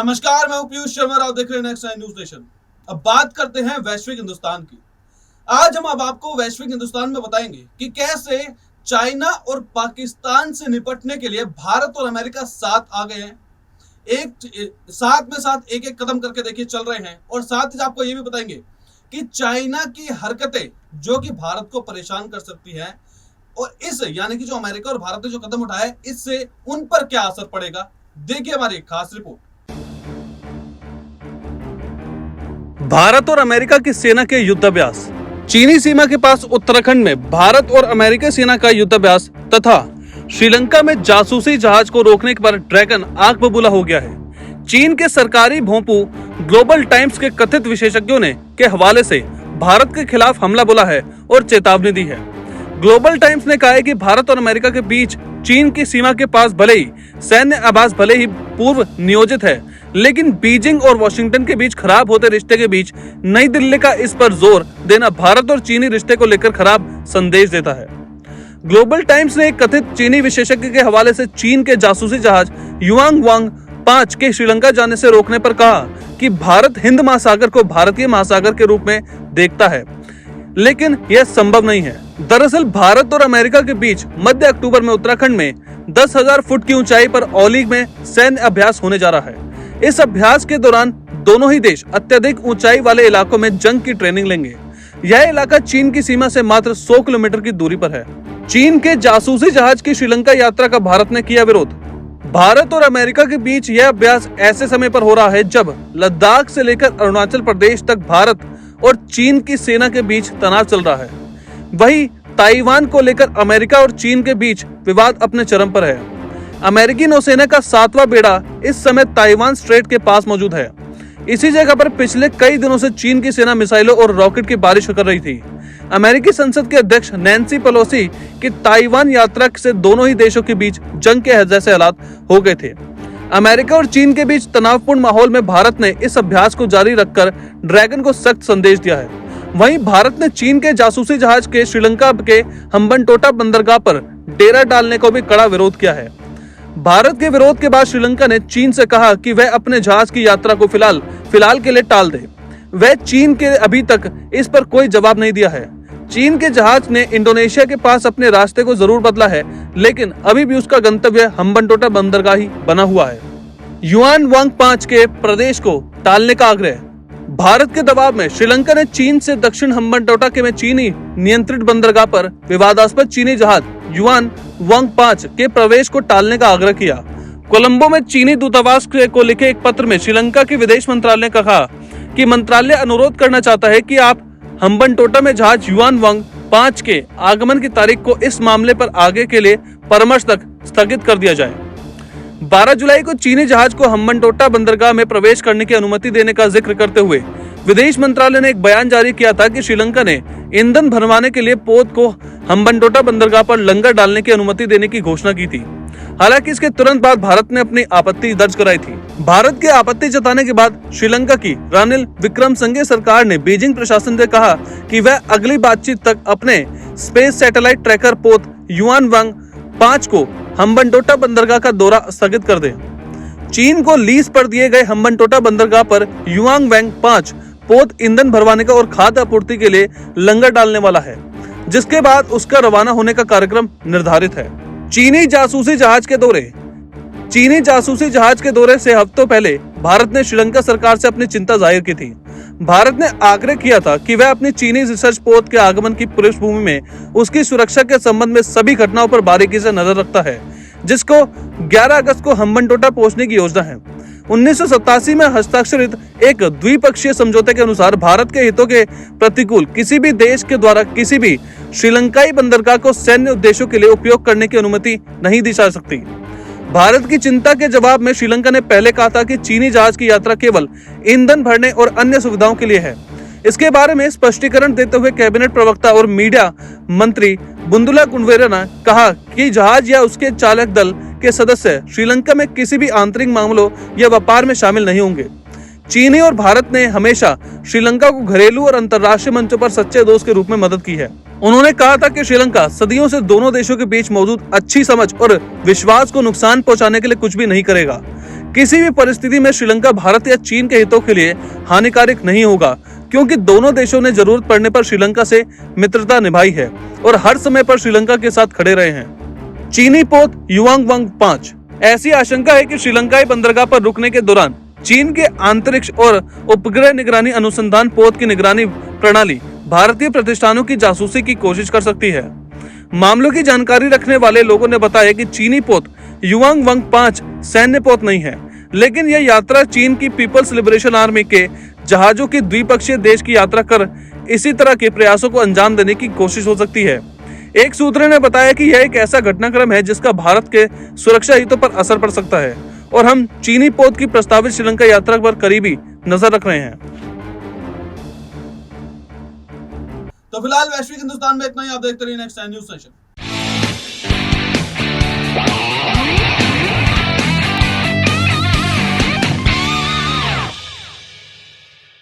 नमस्कार, मैं पीयूष शर्मा, आप देख रहे हैं नेक्स्ट न्यूज नेशन। अब बात करते हैं वैश्विक हिंदुस्तान की। आज हम अब आपको वैश्विक हिंदुस्तान में बताएंगे कि कैसे चाइना और पाकिस्तान से निपटने के लिए भारत और अमेरिका साथ आ गए हैं। साथ एक एक कदम करके देखिए चल रहे हैं, और साथ ही आपको ये भी बताएंगे कि चाइना की हरकतें जो कि भारत को परेशान कर सकती हैं, और इस यानी कि जो अमेरिका और भारत ने जो कदम उठाया है, इससे उन पर क्या असर पड़ेगा। देखिए हमारी खास रिपोर्ट। भारत और अमेरिका की सेना के युद्धाभ्यास। चीनी सीमा के पास उत्तराखंड में भारत और अमेरिकी सेना का युद्धाभ्यास तथा श्रीलंका में जासूसी जहाज को रोकने पर ड्रैगन आग बबूला हो गया है। चीन के सरकारी भोंपू ग्लोबल टाइम्स के कथित विशेषज्ञों ने के हवाले से भारत के खिलाफ हमला बोला है और चेतावनी दी है। ग्लोबल टाइम्स ने कहा है कि भारत और अमेरिका के बीच चीन की सीमा के पास भले ही सैन्य आवास भले ही पूर्व नियोजित है, लेकिन बीजिंग और वॉशिंगटन के बीच खराब होते रिश्ते के बीच नई दिल्ली का इस पर जोर देना भारत और चीनी रिश्ते को लेकर खराब संदेश देता है। ग्लोबल टाइम्स ने एक कथित चीनी विशेषज्ञ के हवाले से चीन के जासूसी जहाज युआंग वांग 5 के श्रीलंका जाने से रोकने पर कहा कि भारत हिंद महासागर को भारतीय महासागर के रूप में देखता है, लेकिन यह संभव नहीं है। दरअसल भारत और अमेरिका के बीच मध्य अक्टूबर में उत्तराखंड में 10,000 फुट की ऊंचाई पर औली में सैन्य अभ्यास होने जा रहा है। इस अभ्यास के दौरान दोनों ही देश अत्यधिक ऊंचाई वाले इलाकों में जंग की ट्रेनिंग लेंगे। यह इलाका चीन की सीमा से मात्र 100 किलोमीटर की दूरी पर है। चीन के जासूसी जहाज की श्रीलंका यात्रा का भारत ने किया विरोध। भारत और अमेरिका के बीच यह अभ्यास ऐसे समय पर हो रहा है जब लद्दाख से लेकर अरुणाचल प्रदेश तक भारत और चीन की सेना के बीच तनाव चल रहा है। वहीं ताइवान को लेकर अमेरिका और चीन के बीच विवाद अपने चरम पर है। अमेरिकी नौसेना का 7वां बेड़ा इस समय ताइवान स्ट्रेट के पास मौजूद है। इसी जगह पर पिछले कई दिनों से चीन की सेना मिसाइलों और रॉकेट की बारिश कर रही थी। अमेरिकी संसद के अध्यक्ष नैन्सी पेलोसी की ताइवान यात्रा से दोनों ही देशों के बीच जंग के जैसे हालात हो गए थे। अमेरिका और चीन के बीच तनावपूर्ण माहौल में भारत ने इस अभ्यास को जारी रखकर ड्रैगन को सख्त संदेश दिया है। वहीं भारत ने चीन के जासूसी जहाज के श्रीलंका के हम्बनटोटा बंदरगाह पर डेरा डालने को भी कड़ा विरोध किया है। भारत के विरोध के बाद श्रीलंका ने चीन से कहा कि वह अपने जहाज की यात्रा को फिलहाल के लिए टाल दे। वह चीन के अभी तक इस पर कोई जवाब नहीं दिया है। चीन के जहाज ने इंडोनेशिया के पास अपने रास्ते को जरूर बदला है, लेकिन अभी भी उसका गंतव्य हम्बनटोटा बंदरगाह ही बना हुआ है। युआन वांग 5 के प्रदेश को टालने का आग्रह। भारत के दबाव में श्रीलंका ने चीन से दक्षिण हम्बनटोटा के में चीनी नियंत्रित बंदरगाह पर विवादास्पद चीनी जहाज युआन वांग 5 के प्रवेश को टालने का आग्रह किया। कोलंबो में चीनी दूतावास को लिखे एक पत्र में श्रीलंका के विदेश मंत्रालय ने कहा कि मंत्रालय अनुरोध करना चाहता है कि आप हम्बनटोटा में जहाज युआन वांग 5 के आगमन की तारीख को इस मामले पर आगे के लिए परामर्श तक स्थगित कर दिया जाए। 12 जुलाई को चीनी जहाज को हम्बनटोटा बंदरगाह में प्रवेश करने की अनुमति देने का जिक्र करते हुए विदेश मंत्रालय ने एक बयान जारी किया था कि श्रीलंका ने ईंधन भरवाने के लिए पोत को हम्बनटोटा बंदरगाह पर लंगर डालने की अनुमति देने की घोषणा की थी। हालांकि इसके तुरंत बाद भारत ने अपनी आपत्ति दर्ज कराई थी। भारत की आपत्ति जताने के बाद श्रीलंका की रानिल विक्रमसिंघे सरकार ने बीजिंग प्रशासन से कहा कि वह अगली बातचीत तक अपने स्पेस सैटेलाइट ट्रैकर पोत युआन वांग 5 को हम्बनटोटा बंदरगाह का दौरा स्थगित कर दे। चीन को लीज पर दिए गए हम्बनटोटा बंदरगाह पर युआन वांग 5 पोत ईंधन भरवाने का और खाद्य आपूर्ति के लिए लंगर डालने वाला है, जिसके बाद उसका रवाना होने का कार्यक्रम निर्धारित है। चीनी जासूसी जहाज के दौरे। चीनी जासूसी जहाज के दौरे से हफ्तों पहले भारत ने श्रीलंका सरकार से अपनी चिंता जाहिर की थी। भारत ने आग्रह किया था कि वह अपनी चीनी रिसर्च पोत के आगमन की पृष्ठभूमि में उसकी सुरक्षा के संबंध में सभी घटनाओं पर बारीकी से नजर रखता है, जिसको 11 अगस्त को हम्बनटोटा पहुंचने की योजना है। 1987 में हस्ताक्षरित एक द्विपक्षीय समझौते के अनुसार भारत के हितों के प्रतिकूल किसी भी देश के द्वारा किसी भी श्रीलंकाई बंदरगाह को सैन्य उद्देश्यों के लिए उपयोग करने की अनुमति नहीं दी जा सकती। भारत की चिंता के जवाब में श्रीलंका ने पहले कहा था कि चीनी जहाज की यात्रा केवल ईंधन भरने और अन्य सुविधाओं के लिए है। इसके बारे में स्पष्टीकरण देते हुए कैबिनेट प्रवक्ता और मीडिया मंत्री बुंदुला कुनवेरा ने कहा कि जहाज या उसके चालक दल के सदस्य श्रीलंका में किसी भी आंतरिक मामलों या व्यापार में शामिल नहीं होंगे। चीन और भारत ने हमेशा श्रीलंका को घरेलू और अंतर्राष्ट्रीय मंचों पर सच्चे दोस्त के रूप में मदद की है। उन्होंने कहा था कि श्रीलंका सदियों से दोनों देशों के बीच मौजूद अच्छी समझ और विश्वास को नुकसान पहुंचाने के लिए कुछ भी नहीं करेगा। किसी भी परिस्थिति में श्रीलंका भारत या चीन के हितों के लिए हानिकारक नहीं होगा, क्योंकि दोनों देशों ने जरूरत पड़ने पर श्रीलंका से मित्रता निभाई है और हर समय पर श्रीलंका के साथ खड़े रहे हैं। चीनी पोत युवांग वांग 5। ऐसी आशंका है कि श्रीलंकाई बंदरगाह पर रुकने के दौरान चीन के अंतरिक्ष और उपग्रह निगरानी अनुसंधान पोत की निगरानी प्रणाली भारतीय प्रतिष्ठानों की जासूसी की कोशिश कर सकती है। मामलों की जानकारी रखने वाले लोगों ने बताया कि चीनी पोत युवांग वांग 5 सैन्य पोत नहीं है, लेकिन यह यात्रा चीन की पीपल्स लिबरेशन आर्मी के जहाजों की द्विपक्षीय देश की यात्रा कर इसी तरह के प्रयासों को अंजाम देने की कोशिश हो सकती है। एक सूत्र ने बताया कि यह एक ऐसा घटनाक्रम है जिसका भारत के सुरक्षा हितों पर असर पड़ सकता है और हम चीनी पोत की प्रस्तावित श्रीलंका यात्रा पर करीबी नजर रख रहे हैं। तो फिलहाल वैश्विक हिंदुस्तान में इतना ही। आप देखते रहिए नेक्स्ट टाइम न्यूज सेशन।